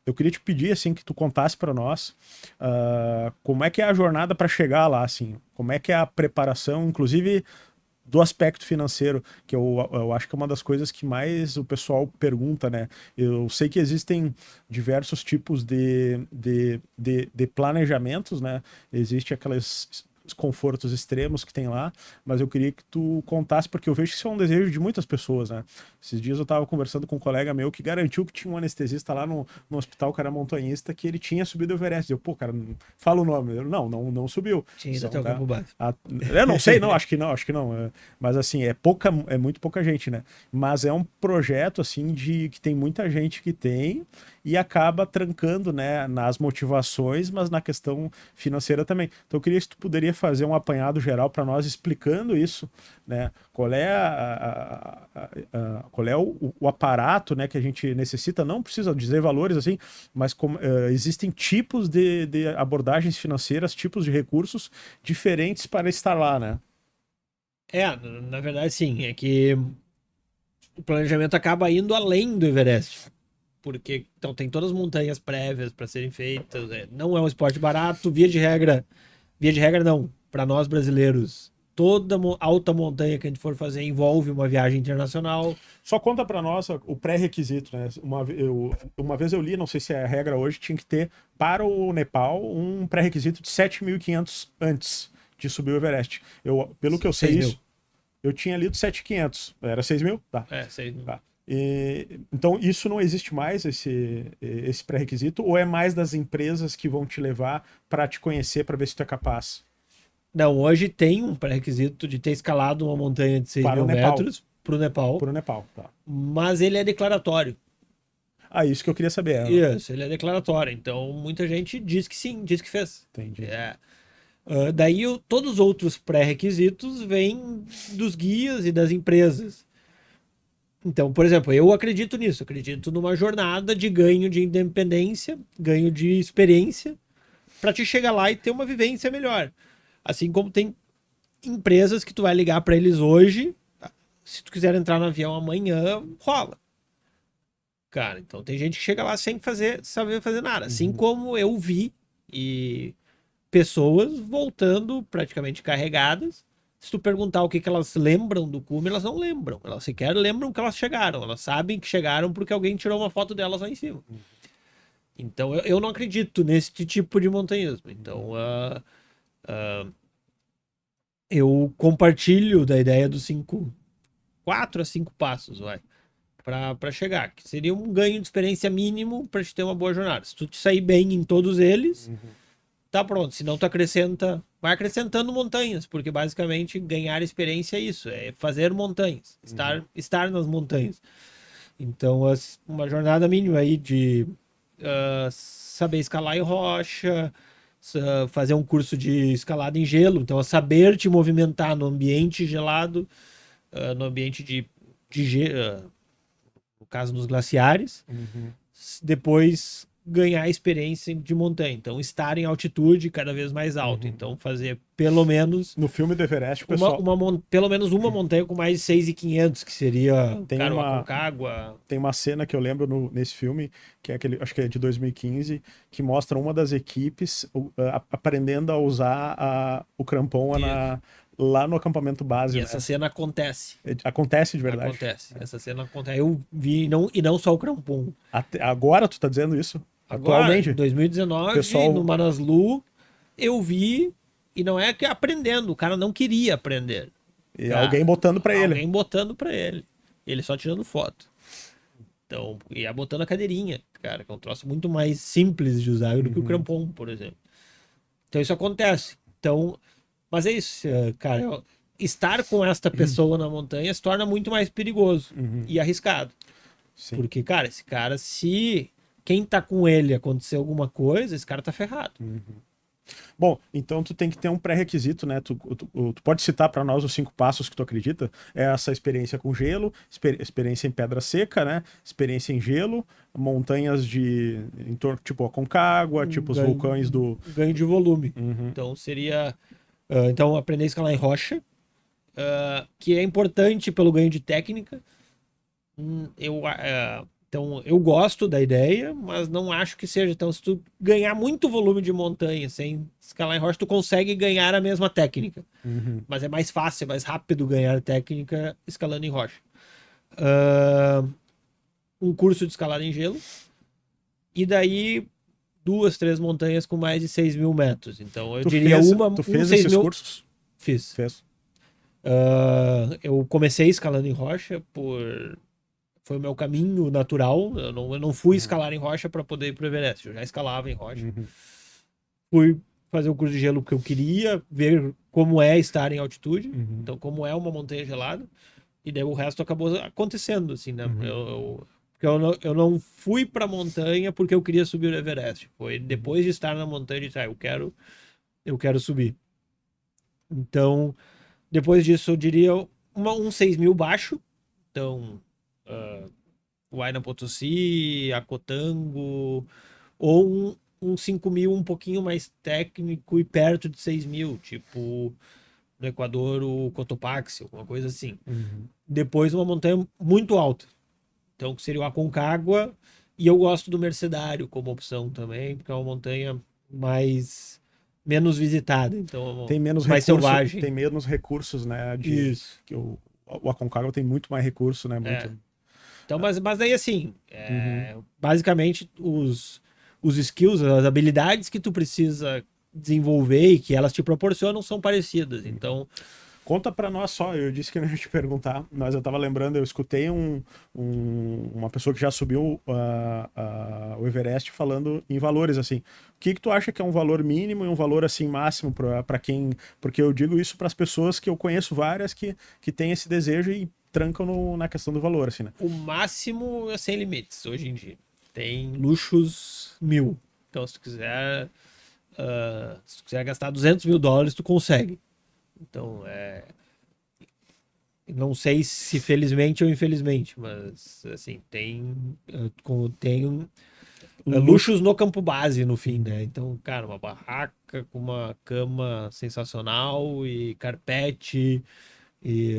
eu queria te pedir, assim, que tu contasse para nós como é que é a jornada para chegar lá, assim, como é que é a preparação, inclusive do aspecto financeiro, que eu acho que é uma das coisas que mais o pessoal pergunta, né? Eu sei que existem diversos tipos de planejamentos, né? Existe aqueles confortos extremos que tem lá, mas eu queria que tu contasse, porque eu vejo que isso é um desejo de muitas pessoas, né? Esses dias eu tava conversando com um colega meu que garantiu que tinha um anestesista lá no hospital, que era montanhista, que ele tinha subido o Everest. Eu, pô, cara, fala o nome. Eu, não subiu. Tinha ido São, até o tá? campo base. Eu não sei, não, acho que não. Mas assim, é muito pouca gente, né? Mas é um projeto assim de que tem muita gente que tem e acaba trancando, né, nas motivações, mas na questão financeira também. Então eu queria se tu poderia fazer um apanhado geral para nós explicando isso, né? Qual é qual é o aparato, né, que a gente necessita? Não precisa dizer valores assim, mas existem tipos de abordagens financeiras, tipos de recursos diferentes para estar lá, né? Na verdade, sim. É que o planejamento acaba indo além do Everest. Porque então, tem todas as montanhas prévias para serem feitas. Não é um esporte barato, via de regra não. Para nós brasileiros, toda alta montanha que a gente for fazer envolve uma viagem internacional. Só conta para nós o pré-requisito, né? Uma vez eu li, não sei se é a regra hoje, tinha que ter para o Nepal um pré-requisito de 7.500 antes de subir o Everest. Pelo que eu sei 6 mil. isso, eu tinha lido 7.500. Era 6 mil? Tá. 6 mil. Tá. Então, isso não existe mais, esse pré-requisito, ou é mais das empresas que vão te levar para te conhecer, para ver se tu é capaz? Não, hoje tem um pré-requisito de ter escalado uma montanha de 6 Para o mil Nepal. metros para o Nepal, Para o Nepal, tá. mas ele é declaratório. Isso que eu queria saber. Isso, ele é declaratório. Então, muita gente diz que sim, diz que fez. Entendi. Daí, todos os outros pré-requisitos vêm dos guias e das empresas. Então, por exemplo, eu acredito nisso. Acredito numa jornada de ganho de independência, ganho de experiência, para te chegar lá e ter uma vivência melhor. Assim como tem empresas que tu vai ligar para eles hoje, se tu quiser entrar no avião amanhã, rola. Cara, então tem gente que chega lá sem saber fazer nada. Assim como eu vi e pessoas voltando praticamente carregadas. Se tu perguntar o que elas lembram do cume, elas não lembram. Elas sequer lembram que elas chegaram. Elas sabem que chegaram porque alguém tirou uma foto delas lá em cima. Então eu não acredito nesse tipo de montanhismo. Então eu compartilho da ideia dos 4 a 5 passos, vai, para chegar, que seria um ganho de experiência mínimo para te ter uma boa jornada. Se tu te sair bem em todos eles, tá pronto. Se não tu vai acrescentando montanhas, porque basicamente ganhar experiência é isso, é fazer montanhas, estar nas montanhas. Então, uma jornada mínima aí de saber escalar em rocha, fazer um curso de escalada em gelo, então saber te movimentar no ambiente gelado, no ambiente de gelo, no caso nos glaciares, depois ganhar experiência de montanha, então estar em altitude cada vez mais alto, então fazer pelo menos no filme do Everest, pessoal, pelo menos uma montanha com mais de 6.500, que seria tem o Aconcagua. Tem uma cena que eu lembro nesse filme, que é acho que é de 2015, que mostra uma das equipes aprendendo a usar o crampon lá no acampamento base. E né? essa cena acontece. Acontece de verdade. Acontece. Essa cena acontece. Eu vi, e não só o crampon. Agora tu tá dizendo isso? Agora, Atualmente? em 2019, pessoal... no Manaslu, eu vi, e não é que aprendendo, o cara não queria aprender. E alguém botando pra ele. Alguém botando pra ele. Ele só tirando foto. Então, ia botando a cadeirinha, cara, que é um troço muito mais simples de usar do que o crampon, por exemplo. Então, isso acontece. Então, mas é isso, cara. Estar com esta pessoa na montanha se torna muito mais perigoso e arriscado. Sim. Porque, cara, esse cara, se quem tá com ele acontecer alguma coisa, esse cara tá ferrado. Bom, então tu tem que ter um pré-requisito, né? Tu pode citar para nós os 5 passos que tu acredita? É essa experiência com gelo, experiência em pedra seca, né? Experiência em gelo, montanhas em torno, tipo Aconcagua, tipo os vulcões do... Ganho de volume. Então seria... então aprender a escalar em rocha, que é importante pelo ganho de técnica. Então, eu gosto da ideia, mas não acho que seja. Então, se tu ganhar muito volume de montanha sem escalar em rocha, tu consegue ganhar a mesma técnica. Uhum. Mas é mais fácil, é mais rápido ganhar técnica escalando em rocha. Ah, um curso de escalada em gelo. E daí, 2, 3 montanhas com mais de 6.000 metros. Então, eu diria Tu um fez 6 esses mil. cursos? Fiz. Fez. Eu comecei escalando em rocha por. Foi o meu caminho natural. Eu não fui escalar em rocha para poder ir pro Everest. Eu já escalava em rocha. Uhum. Fui fazer o curso de gelo porque eu queria ver como é estar em altitude. Uhum. Então, como é uma montanha gelada. E daí o resto acabou acontecendo, assim, né? Porque eu não fui pra montanha porque eu queria subir o Everest. Foi depois de estar na montanha de eu quero subir. Então, depois disso, eu diria um 6.000 baixo. Então, Huayna Potosí, Acotango, ou um 5.000 um pouquinho mais técnico e perto de 6.000, tipo no Equador o Cotopaxi, alguma coisa assim. Uhum. Depois uma montanha muito alta, então que seria o Aconcagua, e eu gosto do Mercedário como opção também, porque é uma montanha menos visitada, então Tem menos mais recurso, selvagem. tem menos recursos, né? Isso. Que o Aconcagua tem muito mais recurso, né? É. Muito. Então, mas daí assim, Uhum. basicamente os skills, as habilidades que tu precisa desenvolver e que elas te proporcionam são parecidas. Então, Conta pra nós só, eu disse que eu não ia te perguntar, mas eu tava lembrando, eu escutei uma pessoa que já subiu o Everest falando em valores, assim. O que tu acha que é um valor mínimo e um valor, assim, máximo pra quem... Porque eu digo isso pras pessoas que eu conheço várias que têm esse desejo e trancam na questão do valor, assim, né? o máximo é sem limites hoje em dia. Tem luxos 1.000. Então, se tu quiser gastar $200.000, tu consegue. Então, não sei se felizmente ou infelizmente, mas assim, tem Luxo. luxos no campo base no fim, né? Então, cara, uma barraca com uma cama sensacional e carpete e,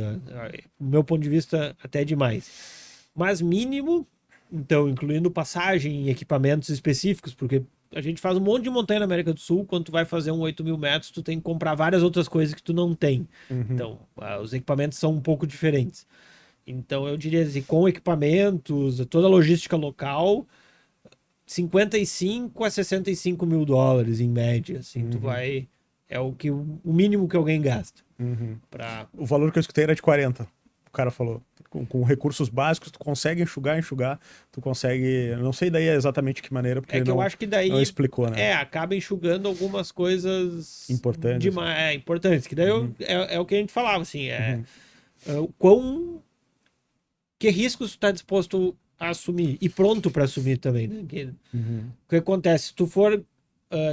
do meu ponto de vista, até demais. Mas mínimo, então, incluindo passagem e equipamentos específicos, porque a gente faz um monte de montanha na América do Sul, quando tu vai fazer um 8.000 metros, tu tem que comprar várias outras coisas que tu não tem. Uhum. Então, os equipamentos são um pouco diferentes. Então, eu diria assim, com equipamentos, toda a logística local, 55 a 65 mil dólares em média, assim, tu Uhum. vai, o mínimo que alguém gasta Uhum. para. O valor que eu escutei era de 40. O cara falou. Com recursos básicos, tu consegue enxugar, tu consegue. Não sei daí exatamente que maneira, porque É ele que eu acho que não daí explicou, né? acaba enxugando algumas coisas Importante, assim. demais, importantes, que daí Uhum. é o que a gente falava, assim, Uhum. que riscos tu tá disposto a assumir e pronto para assumir também, né? Uhum. O que acontece, se tu for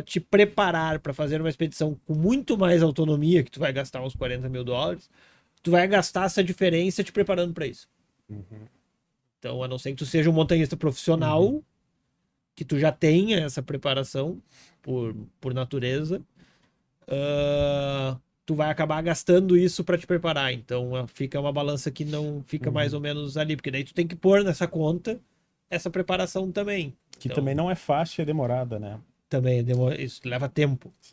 te preparar para fazer uma expedição com muito mais autonomia, que tu vai gastar uns $40.000, tu vai gastar essa diferença te preparando para isso. Uhum. Então, a não ser que tu seja um montanhista Uhum. profissional, que tu já tenha essa preparação por natureza, tu vai acabar gastando isso para te preparar. Então, fica uma balança que não fica mais Uhum. ou menos ali, porque daí tu tem que pôr nessa conta essa preparação também. Que também Então, não é fácil e é demorada, né? também isso leva tempo.